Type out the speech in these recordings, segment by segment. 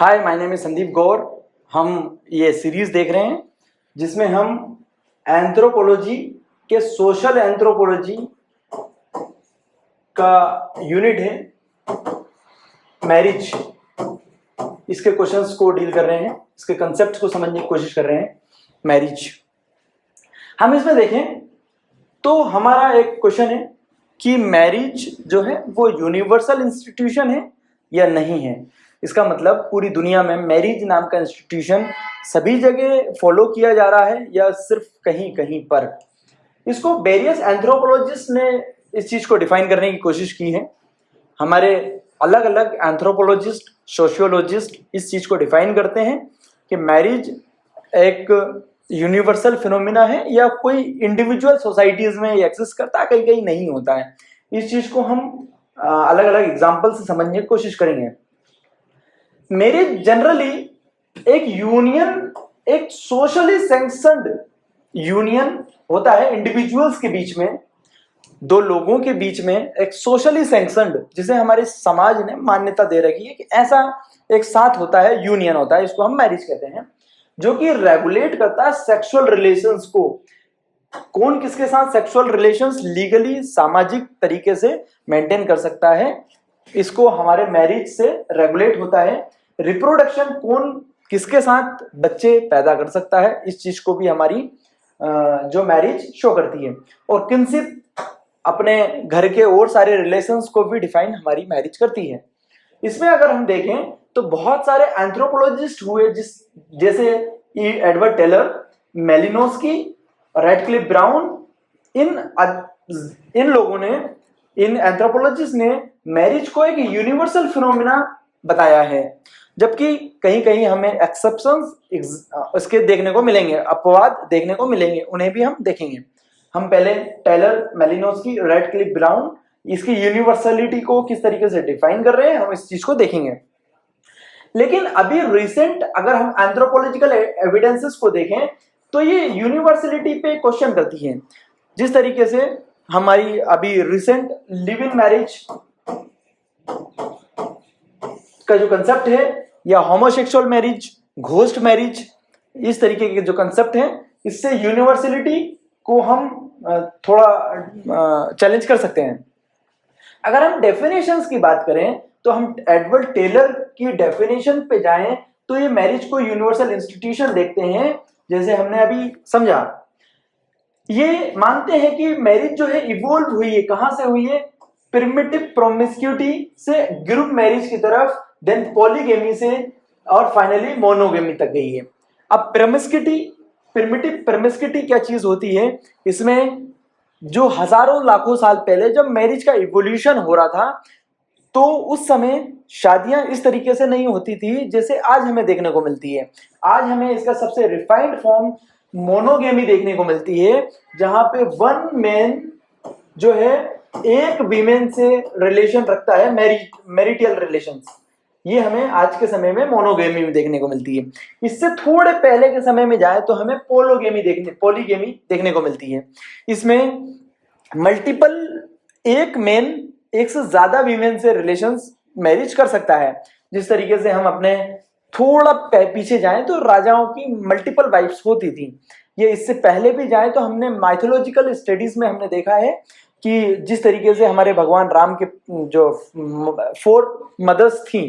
Hi, my name is Sandeep Gaur. हम ये series देख रहे हैं जिसमें हम एंथ्रोपोलॉजी के सोशल एंथ्रोपोलॉजी का यूनिट है मैरिज, इसके क्वेश्चंस को डील कर रहे हैं, इसके कंसेप्ट को समझने की कोशिश कर रहे हैं। मैरिज हम इसमें देखें तो हमारा एक क्वेश्चन है कि मैरिज जो है वो यूनिवर्सल इंस्टीट्यूशन है या नहीं है। इसका मतलब पूरी दुनिया में मैरिज नाम का इंस्टीट्यूशन सभी जगह फॉलो किया जा रहा है या सिर्फ कहीं कहीं पर। इसको वेरियस एंथ्रोपोलॉजिस्ट ने इस चीज को डिफाइन करने की कोशिश की है। हमारे अलग अलग एंथ्रोपोलॉजिस्ट, सोशियोलॉजिस्ट इस चीज को डिफाइन करते हैं कि मैरिज एक यूनिवर्सल फिनोमिना है या कोई इंडिविजुअल सोसाइटीज में एग्जिस्ट करता है, कहीं कहीं नहीं होता है। इस चीज को हम अलग अलग एग्जाम्पल से समझने की कोशिश करेंगे। मैरिज जनरली एक यूनियन, एक सोशली सैंक्शनड यूनियन होता है इंडिविजुअल्स के बीच में, दो लोगों के बीच में एक सोशली सैंक्शनड, जिसे हमारे समाज ने मान्यता दे रखी है कि ऐसा एक साथ होता है, यूनियन होता है, इसको हम मैरिज कहते हैं, जो कि रेगुलेट करता है सेक्सुअल रिलेशंस को। कौन किसके साथ सेक्सुअल रिलेशंस लीगली सामाजिक तरीके से मेंटेन कर सकता है, इसको हमारे मैरिज से रेगुलेट होता है। रिप्रोडक्शन, कौन किसके साथ बच्चे पैदा कर सकता है, इस चीज को भी हमारी जो मैरिज शो करती है। और किनशिप, अपने घर के और सारे रिलेशंस को भी डिफाइन हमारी मैरिज करती है। इसमें अगर हम देखें तो बहुत सारे एंथ्रोपोलॉजिस्ट हुए, जैसे Edward Tylor, Malinowski, Radcliffe Brown, इन लोगों ने, इन एंथ्रोपोलॉजिस्ट ने मैरिज को एक यूनिवर्सल फिनोमिना बताया है, जबकि कहीं कहीं हमें एक्सेप्शंस इसके देखने को मिलेंगे, अपवाद देखने को मिलेंगे, उन्हें भी हम देखेंगे। हम पहले टेलर, मेलिनोस्की, रेडक्लिफ ब्राउन इसकी यूनिवर्सलिटी को किस तरीके से डिफाइन कर रहे हैं, हम इस चीज को देखेंगे। लेकिन अभी रिसेंट अगर हम एंथ्रोपोलॉजिकल एविडेंसेस को देखें तो ये यूनिवर्सलिटी पे क्वेश्चन करती है। जिस तरीके से हमारी अभी रिसेंट लिव इन मैरिज का जो कंसेप्ट है, या होमोसेक्सुअल मैरिज, घोस्ट मैरिज, इस तरीके के जो कंसेप्ट है, इससे यूनिवर्सलिटी को हम थोड़ा चैलेंज कर सकते हैं। अगर हम डेफिनेशंस की बात करें तो हम एडवर्ड टेलर की डेफिनेशन पे जाएं तो ये मैरिज को यूनिवर्सल इंस्टीट्यूशन देखते हैं, जैसे हमने अभी समझा। ये मानते हैं कि मैरिज जो है इवोल्व हुई है, कहां से हुई है, प्रिमिटिव प्रोमिस्क्यूटी से ग्रुप मैरिज की तरफ, देन पॉलीगेमी से, और फाइनली मोनोगेमी तक गई है। अब प्रिमिटिव प्रोमिस्क्यूटी क्या चीज होती है, इसमें जो हजारों लाखों साल पहले जब मैरिज का इवोल्यूशन हो रहा था, तो उस समय शादियां इस तरीके से नहीं होती थी जैसे आज हमें देखने को मिलती है। आज हमें इसका सबसे रिफाइंड फॉर्म मोनोगेमी देखने को मिलती है, जहां पे वन मैन जो है एक वीमेन से रिलेशन रखता है, मैरिटल रिलेशंस। ये हमें आज के समय में मोनोगेमी में देखने को मिलती है। इससे थोड़े पहले के समय में जाए तो हमें पॉलीगेमी देखने को मिलती है। इसमें मल्टीपल, एक मेन एक से ज्यादा वीमेन से रिलेशंस मैरिज कर सकता है। जिस तरीके से हम अपने थोड़ा पीछे जाएं तो राजाओं की मल्टीपल वाइफ्स होती थी। ये इससे पहले भी जाए तो हमने माइथोलॉजिकल स्टडीज में हमने देखा है कि जिस तरीके से हमारे भगवान राम के जो 4 मदर्स थी,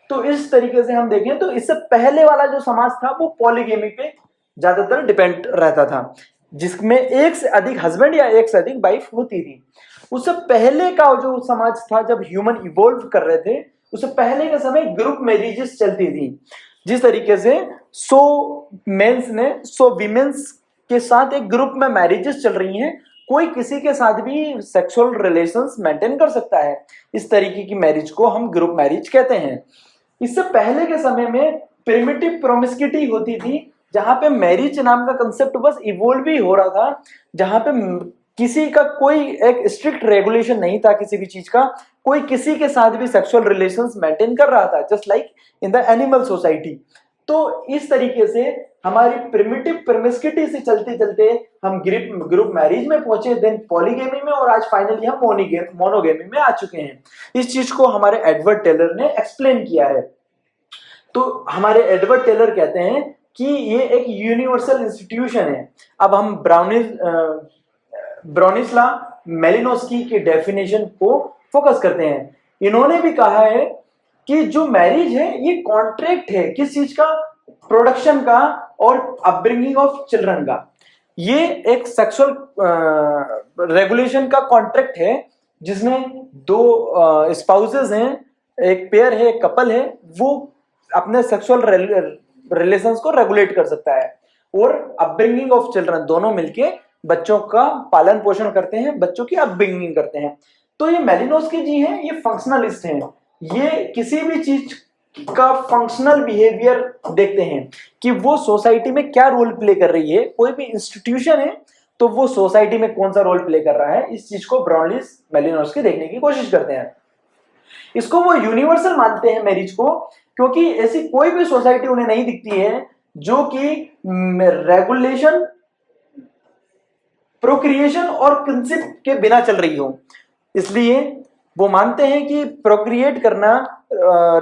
तो इस तरीके से हम देखें तो इससे पहले वाला जो समाज था वो पॉलीगेमी पे ज्यादातर डिपेंड रहता था, जिसमें एक से अधिक हस्बैंड या एक से अधिक वाइफ होती थी। उससे पहले का जो समाज था, जब ह्यूमन इवोल्व कर रहे थे, उससे पहले के समय ग्रुप मैरिजेस चलती थी। जिस तरीके से 100 मेंस ने 100 वीमेंस के साथ एक ग्रुप में मैरिजेस चल रही हैं, कोई किसी के साथ भी सेक्सुअल रिलेशंस मेंटेन कर सकता है। इस तरीके की मैरिज को हम ग्रुप मैरिज कहते हैं। इससे पहले के समय में प्रिमिटिव प्रोमिस्क्यूटी होती थी, जहां पे मैरिज नाम का कंसेप्ट बस इवोल्व ही हो रहा था, जहां पे किसी का कोई एक स्ट्रिक्ट रेगुलेशन नहीं था, किसी भी चीज का, कोई किसी के साथ भी सेक्सुअल रिलेशंस मेंटेन कर रहा था, just like in the animal society. तो इस तरीके से हमारी प्रिमिटिव प्रोमिस्क्यूटी से चलते चलते हम ग्रुप मैरिज में पहुंचे, देन पॉलीगेमी में, और आज फाइनली हम मोनोगेमी में आ चुके हैं। इस चीज को हमारे एडवर्ड टेलर ने एक्सप्लेन किया है। तो हमारे एडवर्ड टेलर कहते हैं कि ये एक यूनिवर्सल इंस्टीट्यूशन है। अब हम ब्रोनिस्ला मेलिनोस्की की डेफिनेशन को फोकस करते हैं। इन्होंने भी कहा है कि जो मैरिज है ये कॉन्ट्रैक्ट है, किस चीज का, प्रोडक्शन का और अपब्रिंगिंग ऑफ चिल्ड्रन का। ये एक सेक्सुअल रेगुलेशन का कॉन्ट्रैक्ट है जिसमें दो स्पाउसेस हैं, एक पेयर है, एक कपल है, वो अपने सेक्सुअल रिलेशंस को रेगुलेट कर सकता है और अपब्रिंगिंग ऑफ चिल्ड्रन, दोनों मिलके बच्चों का पालन पोषण करते हैं, बच्चों की अपब्रिंगिंग करते हैं। तो ये मेलिनोस्की जी हैं, ये फंक्शनलिस्ट हैं। ये किसी भी चीज का फंक्शनल बिहेवियर देखते हैं कि वो सोसाइटी में क्या रोल प्ले कर रही है। कोई भी इंस्टीट्यूशन है तो वो सोसाइटी में कौन सा रोल प्ले कर रहा है, इस चीज को ब्राउनलिस मेलिनोस्की देखने की कोशिश करते हैं। इसको वो यूनिवर्सल मानते हैं मैरिज को, क्योंकि ऐसी कोई भी सोसाइटी उन्हें नहीं दिखती है जो कि रेगुलेशन, प्रोक्रिएशन और कंसेप्ट के बिना चल रही हो। इसलिए वो मानते हैं कि प्रोक्रिएट करना,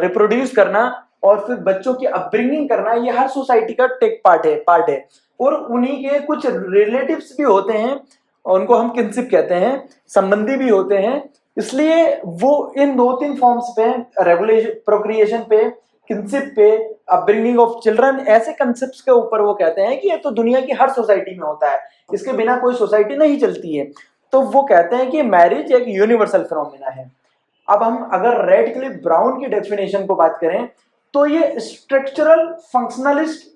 रिप्रोड्यूस करना और फिर बच्चों की अपब्रिंगिंग करना ये हर सोसाइटी का टेक पार्ट है। और उन्हीं के कुछ रिलेटिव्स भी होते हैं, उनको हम किनशिप कहते हैं, संबंधी भी होते हैं। इसलिए वो इन 2-3 फॉर्म्स पे, रेगुलेशन, प्रोक्रिएशन पे, किनशिप पे, अपब्रिंगिंग ऑफ चिल्ड्रन, ऐसे कंसेप्ट्स के ऊपर वो कहते हैं कि ये तो दुनिया की हर सोसाइटी में होता है, इसके बिना कोई सोसाइटी नहीं चलती है। तो वो कहते हैं कि मैरिज एक यूनिवर्सल फिनोमेना है। अब हम अगर रेडक्लिफ ब्राउन की डेफिनेशन को बात करें तो ये स्ट्रक्चरल फंक्शनलिस्ट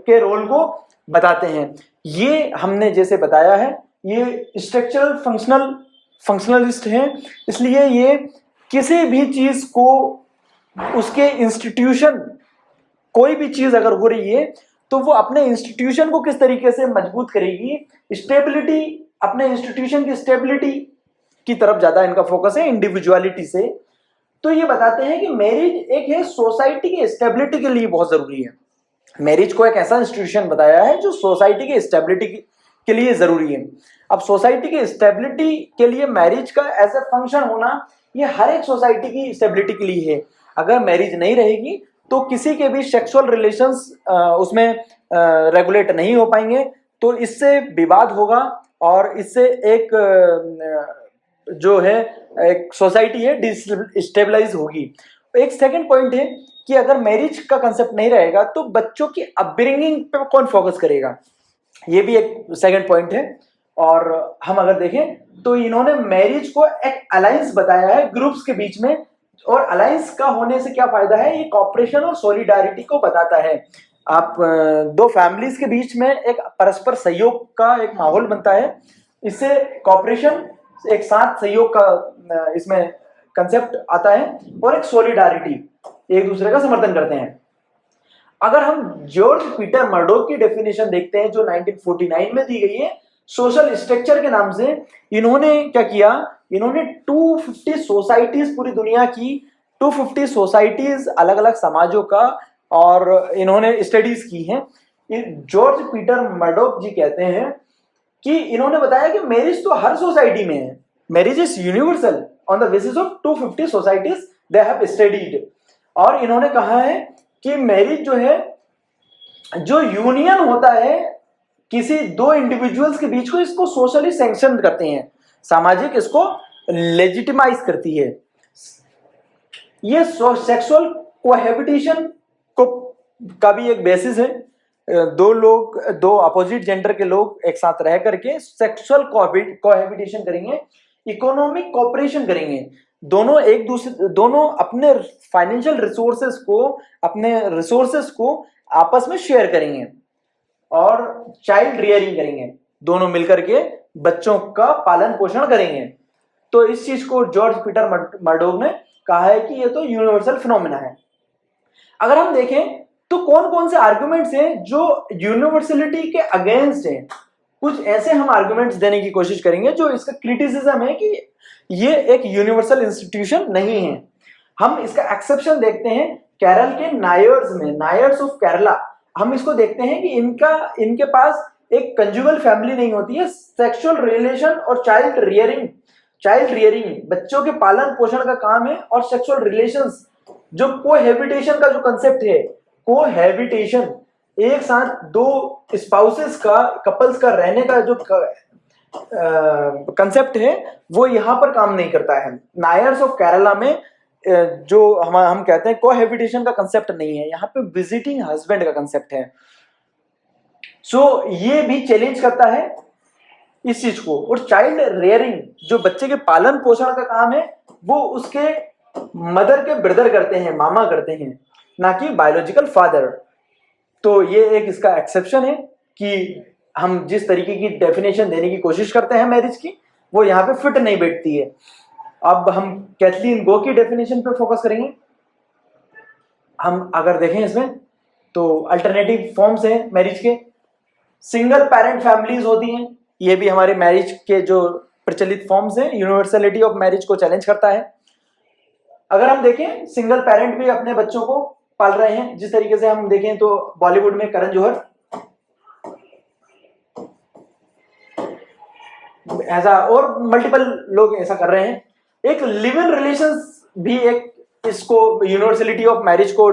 के रोल को बताते हैं। ये हमने जैसे बताया है, ये स्ट्रक्चरल फंक्शनलिस्ट हैं। इसलिए ये किसी भी चीज को, उसके इंस्टीट्यूशन, कोई भी चीज अगर हो रही है तो वो अपने इंस्टीट्यूशन को किस तरीके से मजबूत करेगी, स्टेबिलिटी, अपने इंस्टीट्यूशन की स्टेबिलिटी की तरफ ज्यादा इनका फोकस है, इंडिविजुअलिटी से। तो ये बताते हैं कि मैरिज एक है सोसाइटी की स्टेबिलिटी के लिए बहुत जरूरी है। मैरिज को एक ऐसा इंस्टीट्यूशन बताया है जो सोसाइटी की स्टेबिलिटी के लिए जरूरी है। अब सोसाइटी की स्टेबिलिटी के लिए मैरिज का ऐसा फंक्शन होना, ये हर एक सोसाइटी की स्टेबिलिटी के लिए है। अगर मैरिज नहीं रहेगी तो किसी के भी सेक्सुअल रिलेशंस उसमें रेगुलेट नहीं हो पाएंगे, तो इससे विवाद होगा और इससे एक जो है एक सोसाइटी है डिस्टेबलाइज होगी। एक सेकंड पॉइंट है कि अगर मैरिज का कंसेप्ट नहीं रहेगा तो बच्चों की अपब्रिंगिंग पे कौन फोकस करेगा, ये भी एक सेकंड पॉइंट है। और हम अगर देखें तो इन्होंने मैरिज को एक अलायंस बताया है ग्रुप्स के बीच में, और अलायंस का होने से क्या फायदा है, ये कॉपरेशन और सॉलिडारिटी को बताता है। आप दो फैमिलीज के बीच में एक परस्पर सहयोग का एक माहौल बनता है, इससे कॉपरेशन, एक साथ सहयोग का इसमें कंसेप्ट आता है, और एक सॉलिडारिटी, एक दूसरे का समर्थन करते हैं। अगर हम जॉर्ज पीटर मर्डॉक की डेफिनेशन देखते हैं जो 1949 में दी गई है सोशल स्ट्रक्चर के नाम से, इन्होंने क्या किया, इन्होंने 250 सोसाइटीज, पूरी दुनिया की 250 सोसाइटीज, अलग अलग समाजों का, और इन्होंने स्टडीज की हैं। जॉर्ज पीटर मर्डॉक जी कहते हैं कि इन्होंने बताया कि मैरिज तो हर सोसाइटी में है, marriage is universal on the basis of 250 societies they have studied. और इन्होंने कहा है कि मैरिज जो है, जो यूनियन होता है किसी दो इंडिविजुअल्स के बीच को, इसको सोशली सैंक्शन करते हैं, सामाजिक इसको लेजिटिमाइज करती है। ये सेक्सुअल कोहैबिटेशन को का भी एक बेसिस है। दो लोग, दो अपोजिट जेंडर के लोग एक साथ रह करके सेक्सुअल कोहैबिटेशन करेंगे, इकोनॉमिक कोऑपरेशन करेंगे, दोनों एक दूसरे, दोनों अपने फाइनेंशियल रिसोर्सेस को, अपने रिसोर्सेस को आपस में शेयर करेंगे और चाइल्ड रियरिंग करेंगे, दोनों मिलकर के बच्चों का पालन पोषण करेंगे। तो इस चीज को जॉर्ज पीटर मर्डॉक ने कहा है कि ये तो यूनिवर्सल फिनोमेना है। अगर हम देखें तो कौन कौन से आर्गुमेंट्स हैं जो यूनिवर्सलिटी के अगेंस्ट हैं, कुछ ऐसे हम आर्गुमेंट्स देने की कोशिश करेंगे जो इसका क्रिटिसिज्म है कि ये एक यूनिवर्सल इंस्टीट्यूशन नहीं है। हम इसका एक्सेप्शन देखते हैं केरल के नायर्स में, नायर्स ऑफ केरला। हम इसको देखते हैं कि इनके पास एक कंजुगल फैमिली नहीं होती है, सेक्सुअल रिलेशन और चाइल्ड रियरिंग बच्चों के पालन पोषण का काम है, और सेक्सुअल रिलेशंस जो कोहैबिटेशन का जो कंसेप्ट है, कोहैबिटेशन, एक साथ दो स्पाउसेस का, कपल्स का रहने का जो कंसेप्ट है, वो यहाँ पर काम नहीं करता है। नायर्स ऑफ केरला में जो हम कहते हैं कोहैबिटेशन का कंसेप्ट नहीं है, यहाँ पे विजिटिंग हस्बैंड का कंसेप्ट है। सो ये भी चैलेंज करता है इस चीज को। और चाइल्ड रेयरिंग, जो बच्चे के पालन पोषण का काम है, वो उसके मदर के ब्रदर करते हैं, मामा करते हैं, ना कि बायोलॉजिकल फादर। तो ये एक इसका एक्सेप्शन है कि हम जिस तरीके की डेफिनेशन देने की कोशिश करते हैं मैरिज की, वो यहाँ पे फिट नहीं बैठती है। अब हम कैथलीन गो की डेफिनेशन पे फोकस करेंगे। हम अगर देखें इसमें तो अल्टरनेटिव फॉर्म्स हैं मैरिज के। सिंगल पेरेंट फैमिलीज होती हैं, ये भी हमारे मैरिज के जो प्रचलित फॉर्म्स हैं, यूनिवर्सलिटी ऑफ मैरिज को चैलेंज करता है। अगर हम देखें, सिंगल पेरेंट भी अपने बच्चों को पाल रहे हैं, जिस तरीके से हम देखें तो बॉलीवुड में करण जौहर ऐसा, और मल्टीपल लोग ऐसा कर रहे हैं। एक लिव इन रिलेशंस भी एक इसको यूनिवर्सलिटी ऑफ मैरिज को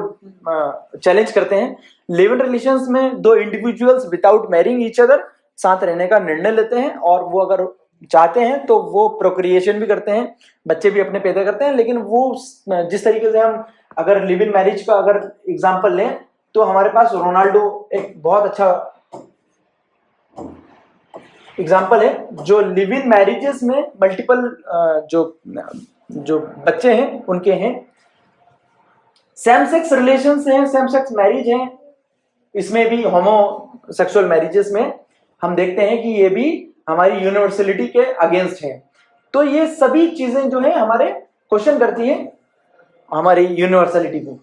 चैलेंज करते हैं। लिव इन रिलेशंस में दो individuals without marrying each other साथ रहने का निर्णय लेते हैं, और वो अगर चाहते हैं तो वो प्रोक्रिएशन भी करते हैं, बच्चे भी अपने पैदा करते हैं। लेकिन वो जिस तरीके से हम अगर लिव इन मैरिज का अगर एग्जांपल लें तो हमारे पास रोनाल्डो एक बहुत अच्छा एग्जाम्पल है, जो लिव इन मैरिजेस में मल्टीपल जो बच्चे हैं उनके हैं। सेम सेक्स रिलेशंस हैं, सेम सेक्स मैरिज हैं, इसमें भी होमोसेक्सुअल मैरिजेस में हम देखते हैं कि ये भी हमारी यूनिवर्सलिटी के अगेंस्ट है। तो ये सभी चीजें जो है हमारे क्वेश्चन करती है हमारी यूनिवर्सलिटी को।